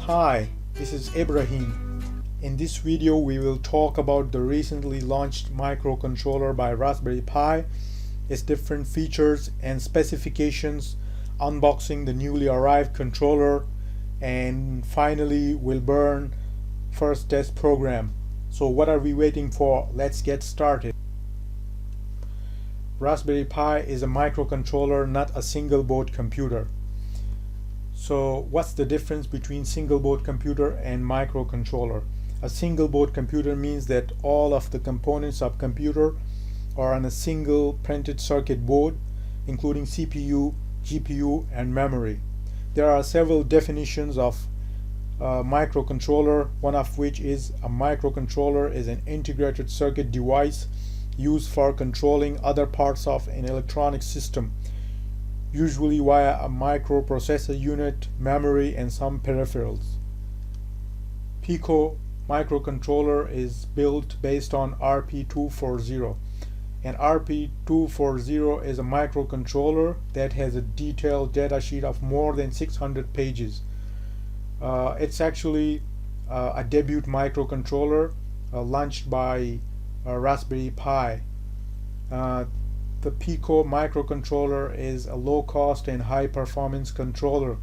Hi, this is Ibrahim. In this video we will talk about the recently launched microcontroller by Raspberry Pi, its different features and specifications, unboxing the newly arrived controller, and finally we'll burn first test program. So what are we waiting for? Let's get started. Raspberry Pi is a microcontroller, not a single board computer. So what's the difference between single board computer and microcontroller? A single board computer means that all of the components of computer are on a single printed circuit board, including CPU, GPU, and memory. There are several definitions of microcontroller, one of which is a microcontroller is an integrated circuit device used for controlling other parts of an electronic system, usually via a microprocessor unit, memory, and some peripherals. Pico microcontroller is built based on RP240. And RP240 is a microcontroller that has a detailed datasheet of more than 600 pages. It's actually a debut microcontroller launched by Raspberry Pi. The Pico microcontroller is a low-cost and high-performance controller.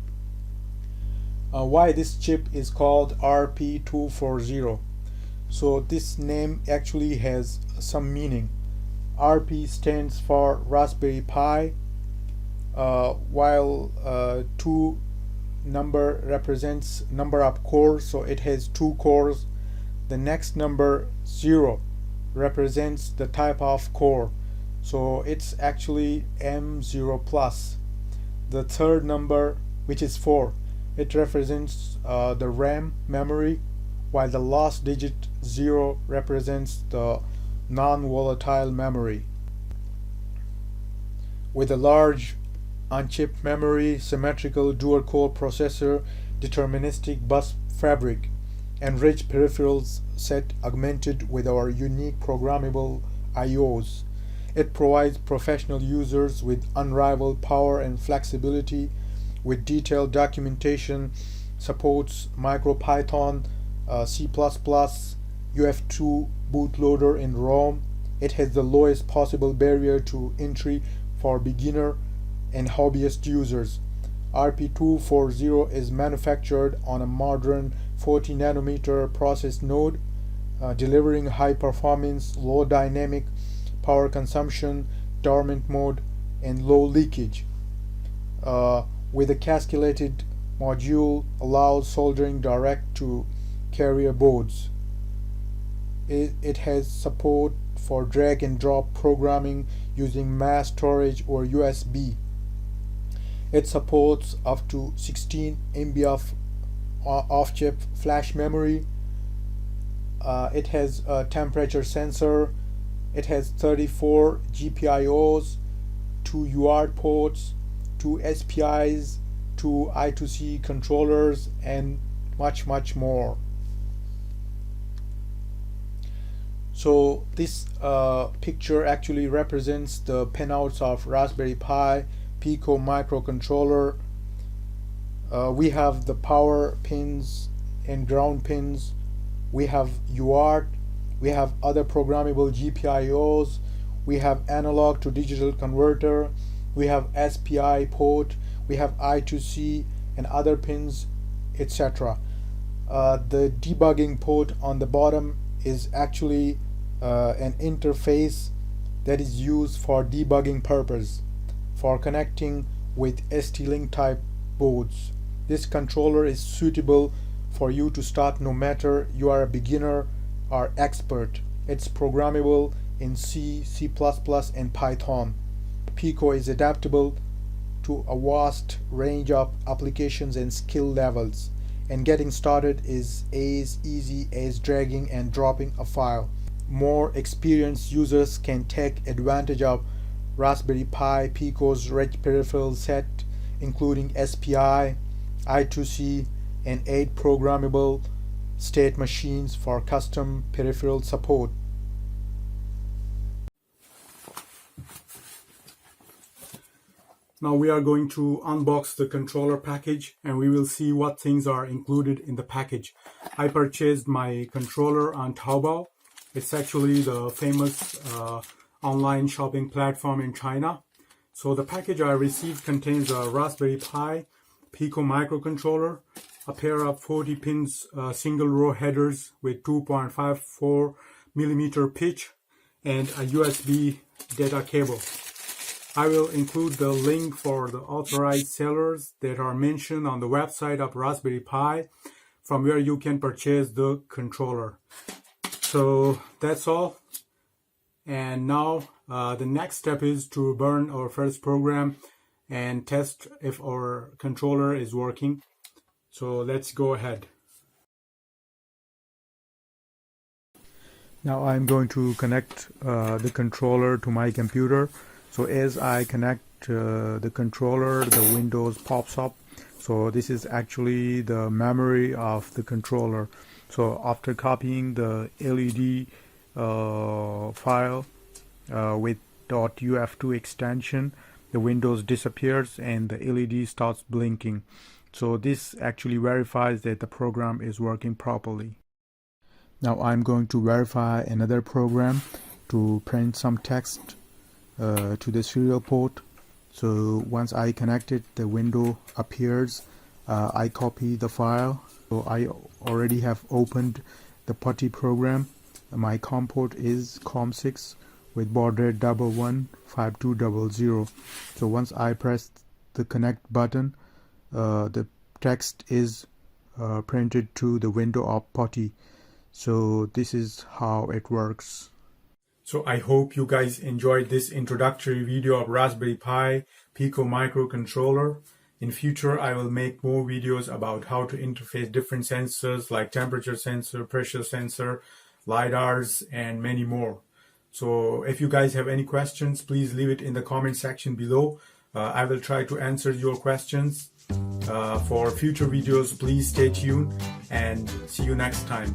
Why this chip is called RP240? So this name actually has some meaning. RP stands for Raspberry Pi, while 2 number represents number of cores, so it has 2 cores. The next number 0 represents the type of core, so it's actually M0 plus. The third number, which is 4, it represents the RAM memory, while the last digit 0 represents the non-volatile memory. With a large on-chip memory, symmetrical dual-core processor, deterministic bus fabric, and rich peripherals set augmented with our unique programmable IOs. It provides professional users with unrivaled power and flexibility, with detailed documentation, supports MicroPython, C++, UF2 bootloader in ROM. It has the lowest possible barrier to entry for beginner and hobbyist users. RP240 is manufactured on a modern 40 nanometer process node, delivering high performance, low dynamic power consumption, dormant mode, and low leakage. With a cascaded module, allows soldering direct to carrier boards. It has support for drag and drop programming using mass storage or USB. It supports up to 16 MB of off-chip flash memory. It has a temperature sensor. It has 34 GPIOs, 2 UART ports, 2 SPIs, 2 I2C controllers, and much more. So this picture actually represents the pinouts of Raspberry Pi Pico microcontroller. We have the power pins and ground pins. We have UART. We have other programmable GPIOs. We have analog to digital converter. We have SPI port. We have I2C and other pins, etc. The debugging port on the bottom is actually an interface that is used for debugging purpose, for connecting with ST-Link type boards. This controller is suitable for you to start no matter you are a beginner or expert. It's programmable in C, C++, and Python. Pico is adaptable to a vast range of applications and skill levels, and getting started is as easy as dragging and dropping a file. More experienced users can take advantage of Raspberry Pi Pico's rich peripheral set, including SPI, I2C, and 8 programmable state machines for custom peripheral support. Now we are going to unbox the controller package and we will see what things are included in the package. I purchased my controller on Taobao. It's actually the famous online shopping platform in China. So the package I received contains a Raspberry Pi Pico Micro-controller, a pair of 40 pins single row headers with 2.54 millimeter pitch, and a USB data cable. I will include the link for the authorized sellers that are mentioned on the website of Raspberry Pi, from where you can purchase the controller. So that's all. And now the next step is to burn our first program and test if our controller is working. So let's go ahead. Now I'm going to connect the controller to my computer. So as I connect the controller, the Windows pops up. So this is actually the memory of the controller. So after copying the LED file with .uf2 extension, the Windows disappears and the LED starts blinking. So this actually verifies that the program is working properly. Now I'm going to verify another program to print some text to the serial port. So once I connect it, the window appears. I copy the file. So I already have opened the PuTTY program. My COM port is COM6 with baud rate 115200. So once I press the connect button, the text is printed to the window of PuTTY. So this is how it works. So I hope you guys enjoyed this introductory video of Raspberry Pi Pico Microcontroller. In future, I will make more videos about how to interface different sensors like temperature sensor, pressure sensor, LiDARs, and many more. So if you guys have any questions, please leave it in the comment section below. I will try to answer your questions. For future videos, please stay tuned and see you next time.